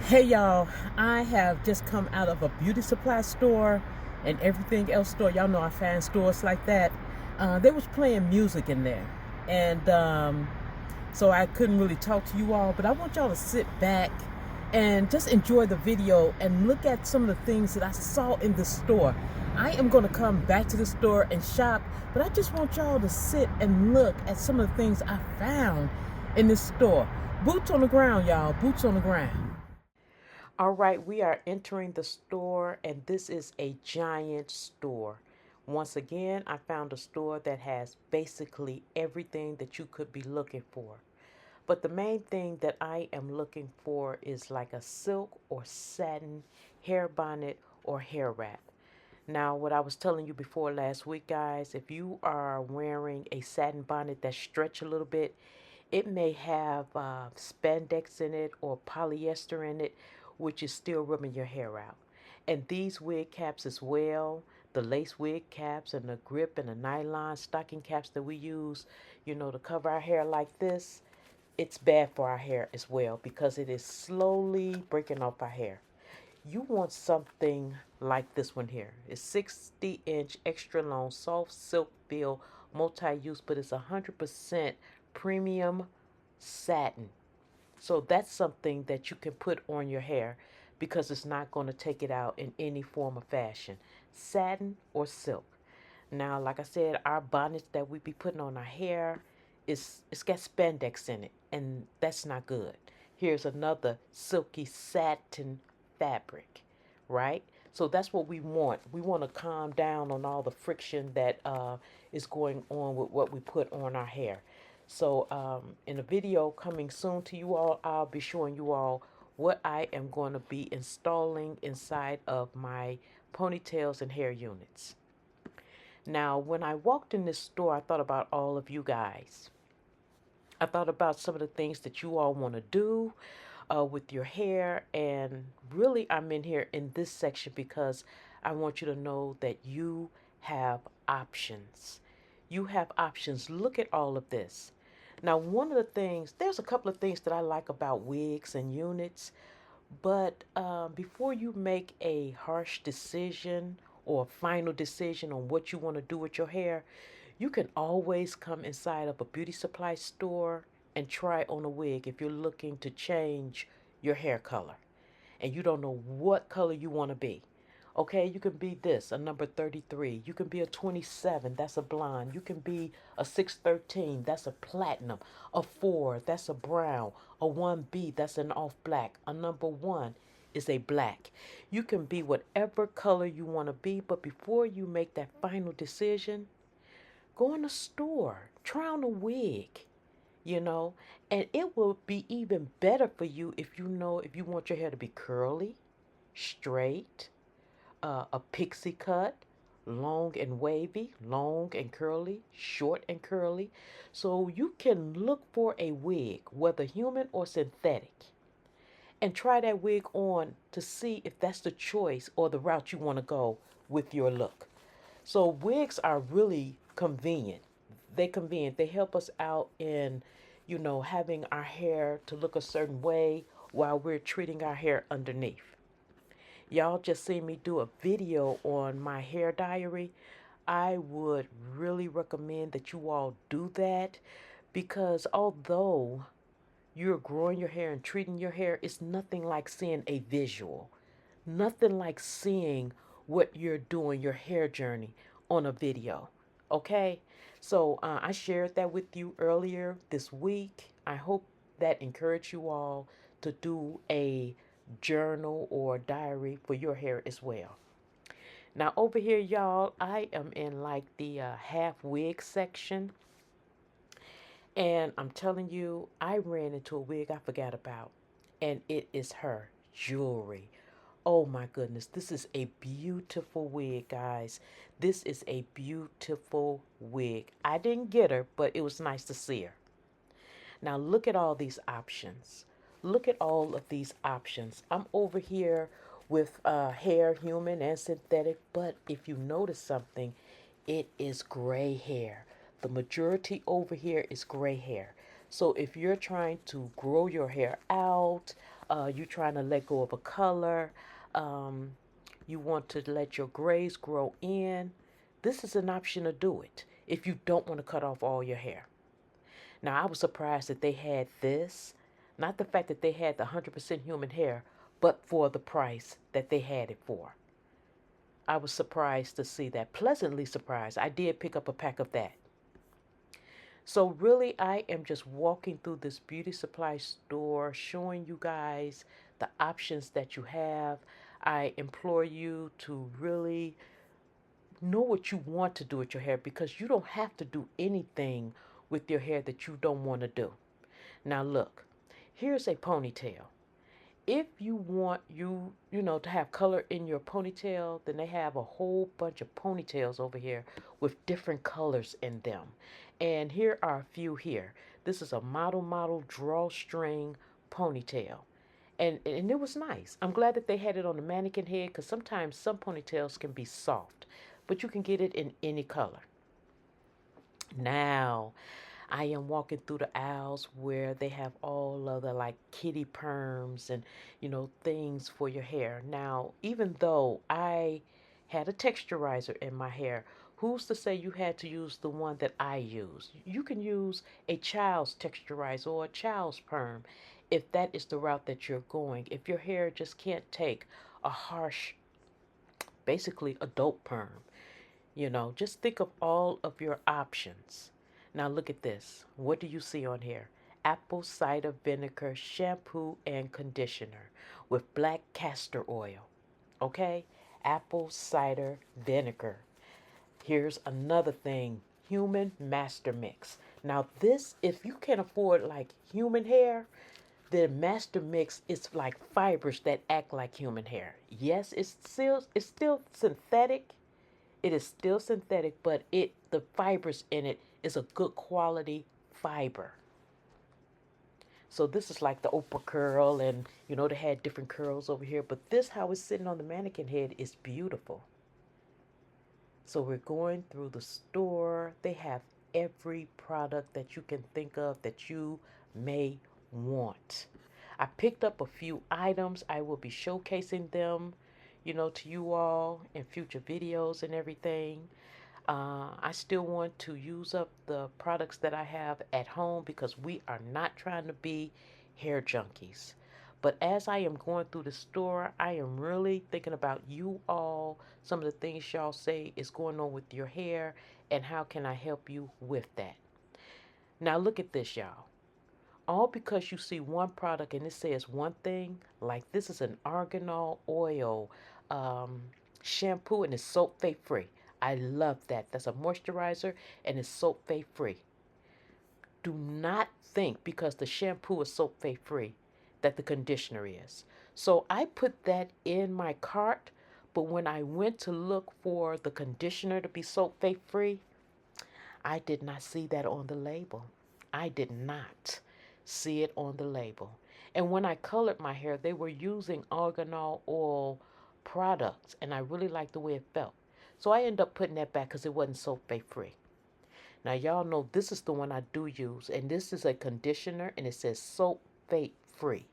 Hey y'all, I have just come out of a beauty supply store and everything else store. Y'all know I find stores like that. They was playing music in there, and so I couldn't really talk to you all. But I want y'all to sit back and just enjoy the video and look at some of the things that I saw in the store. I am going to come back to the store and shop, but I just want y'all to sit and look at some of the things I found in this store. Boots on the ground, y'all. Boots on the ground. All right, we are entering the store, and this is a giant store. Once again, I found a store that has basically everything that you could be looking for. But the main thing that I am looking for is like a silk or satin hair bonnet or hair wrap. Now, what I was telling you before last week, guys, if you are wearing a satin bonnet that stretch a little bit, it may have spandex in it or polyester in it, which is still rubbing your hair out. And these wig caps as well, the lace wig caps and the grip and the nylon stocking caps that we use, to cover our hair like this, it's bad for our hair as well because it is slowly breaking off our hair. You want something like this one here. It's 60-inch extra long soft silk feel multi-use, but it's 100% premium satin. So that's something that you can put on your hair because it's not going to take it out in any form of fashion. Satin or silk. Now, like I said, our bonnets that we be putting on our hair it's got spandex in it, and that's not good. Here's another silky satin fabric, right? So that's what we want. We want to calm down on all the friction that is going on with what we put on our hair. So in a video coming soon to you all, I'll be showing you all what I am going to be installing inside of my ponytails and hair units. Now, when I walked in this store, I thought about all of you guys. I thought about some of the things that you all want to do with your hair. And really, I'm in here in this section because I want you to know that you have options. You have options. Look at all of this. Now, one of the things, there's a couple of things that I like about wigs and units, but before you make a harsh decision or final decision on what you want to do with your hair, you can always come inside of a beauty supply store and try on a wig if you're looking to change your hair color and you don't know what color you want to be. Okay, you can be this, a number 33. You can be a 27, that's a blonde. You can be a 613, that's a platinum. A 4, that's a brown. A 1B, that's an off black. A number 1 is a black. You can be whatever color you want to be, but before you make that final decision, go in the store, try on a wig, you know, and it will be even better for you if you want your hair to be curly, straight, a pixie cut, long and wavy, long and curly, short and curly. So you can look for a wig, whether human or synthetic, and try that wig on to see if that's the choice or the route you want to go with your look. So wigs are really convenient. They convenient. They help us out in, having our hair to look a certain way while we're treating our hair underneath. Y'all just seen me do a video on my hair diary. I would really recommend that you all do that because although you're growing your hair and treating your hair, it's nothing like seeing a visual. Nothing like seeing what you're doing, your hair journey on a video. Okay? So I shared that with you earlier this week. I hope that encouraged you all to do a journal or diary for your hair as well. Now, over here, y'all, I am in like the half wig section. And I'm telling you, I ran into a wig I forgot about. And it is her jewelry. Oh my goodness, this is a beautiful wig, guys. This is a beautiful wig. I didn't get her, but it was nice to see her. Now look at all these options. Look at all of these options. I'm over here with hair, human and synthetic, but if you notice something, it is gray hair. The majority over here is gray hair. So if you're trying to grow your hair out, you're trying to let go of a color, um, you want to let your grays grow in, this is an option to do it if you don't want to cut off all your hair. Now, I was surprised that they had this, not the fact that they had the 100% human hair, but for the price that they had it for. I was surprised to see that, pleasantly surprised. I did pick up a pack of that. So really, I am just walking through this beauty supply store, showing you guys the options that you have. I implore you to really know what you want to do with your hair, because you don't have to do anything with your hair that you don't want to do. Now look, here's a ponytail. If you want to have color in your ponytail, then they have a whole bunch of ponytails over here with different colors in them. And here are a few here. This is a model drawstring ponytail. And it was nice. I'm glad that they had it on the mannequin head, because sometimes some ponytails can be soft, but you can get it in any color. Now, I am walking through the aisles where they have all of the like kitty perms and things for your hair. Now, even though I had a texturizer in my hair, who's to say you had to use the one that I use? You can use a child's texturizer or a child's perm if that is the route that you're going. If your hair just can't take a harsh, basically adult perm. Just think of all of your options. Now look at this. What do you see on here? Apple cider vinegar shampoo and conditioner with black castor oil. Okay? Apple cider vinegar. Here's another thing. Human master mix. Now this, if you can afford like human hair, the master mix is like fibers that act like human hair. Yes, it's still synthetic. It is still synthetic, but the fibers in it is a good quality fiber. So this is like the Oprah curl, and they had different curls over here, but this how it's sitting on the mannequin head is beautiful. So we're going through the store. They have every product that you can think of that you may want. I picked up a few items. I will be showcasing them, to you all in future videos and everything. I still want to use up the products that I have at home, because we are not trying to be hair junkies. But as I am going through the store, I am really thinking about you all, some of the things y'all say is going on with your hair, and how can I help you with that. Now look at this, y'all. All because you see one product and it says one thing, like this is an arganol oil um, shampoo, and it's sulfate free. I love that. That's a moisturizer and it's sulfate free. Do not think because the shampoo is sulfate free that the conditioner is. So I put that in my cart, but when I went to look for the conditioner to be sulfate free, I did not see that on the label. I did not see it on the label. And when I colored my hair, they were using arganol oil products, and I really liked the way it felt. So I ended up putting that back because it wasn't sulfate free. Now, y'all know this is the one I do use, and this is a conditioner, and it says sulfate free.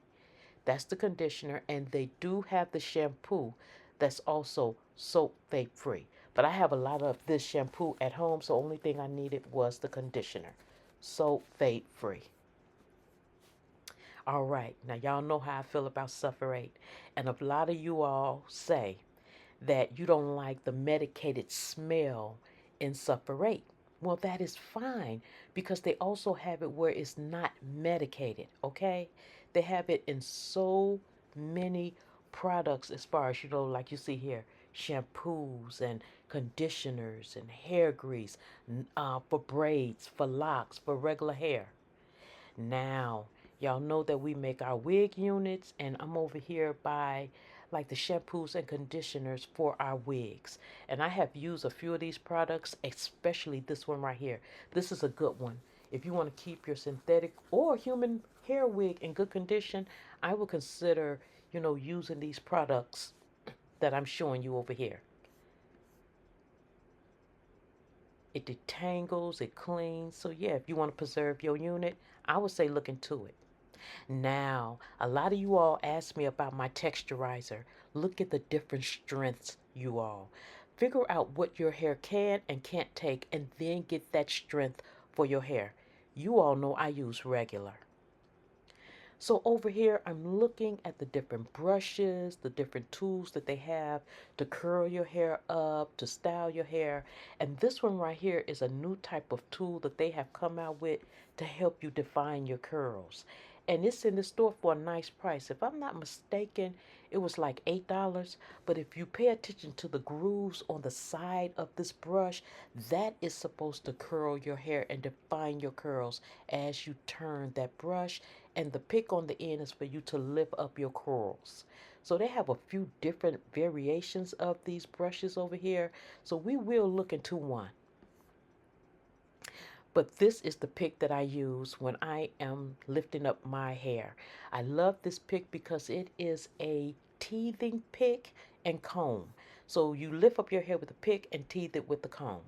That's the conditioner, and they do have the shampoo that's also sulfate free. But I have a lot of this shampoo at home, so the only thing I needed was the conditioner. Sulfate free. All right, now y'all know how I feel about Sufferate. And a lot of you all say that you don't like the medicated smell in Sufferate. Well, that is fine, because they also have it where it's not medicated, okay? They have it in so many products, as far as, like you see here, shampoos and conditioners and hair grease, for braids, for locks, for regular hair. Now, y'all know that we make our wig units, and I'm over here by like the shampoos and conditioners for our wigs. And I have used a few of these products, especially this one right here. This is a good one. If you want to keep your synthetic or human hair wig in good condition, I will consider, using these products that I'm showing you over here. It detangles, it cleans. So yeah, if you want to preserve your unit, I would say look into it. Now, a lot of you all asked me about my texturizer. Look at the different strengths, you all. Figure out what your hair can and can't take, and then get that strength for your hair. You all know I use regular. So over here, I'm looking at the different brushes, the different tools that they have to curl your hair up, to style your hair. And this one right here is a new type of tool that they have come out with to help you define your curls. And it's in the store for a nice price. If I'm not mistaken, it was like $8. But if you pay attention to the grooves on the side of this brush, that is supposed to curl your hair and define your curls as you turn that brush, and the pick on the end is for you to lift up your curls. So they have a few different variations of these brushes over here. So we will look into one. But this is the pick that I use when I am lifting up my hair. I love this pick because it is a teething pick and comb. So you lift up your hair with the pick and teeth it with the comb.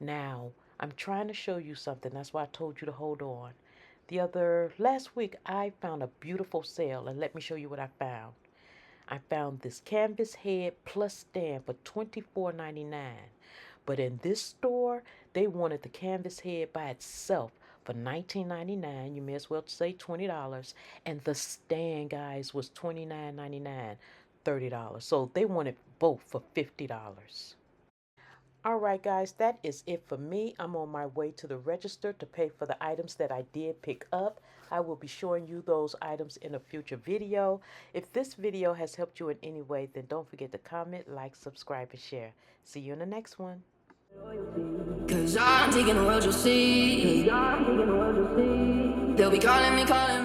Now, I'm trying to show you something. That's why I told you to hold on. Last week, I found a beautiful sale, and let me show you what I found. I found this canvas head plus stand for $24.99. But in this store, they wanted the canvas head by itself for $19.99. You may as well say $20. And the stand, guys, was $29.99, $30. So they wanted both for $50. All right, guys, that is it for me. I'm on my way to the register to pay for the items that I did pick up. I will be showing you those items in a future video. If this video has helped you in any way, then don't forget to comment, like, subscribe, and share. See you in the next one. 'Cause I'm taking the world, you'll see. They'll be calling me, calling me.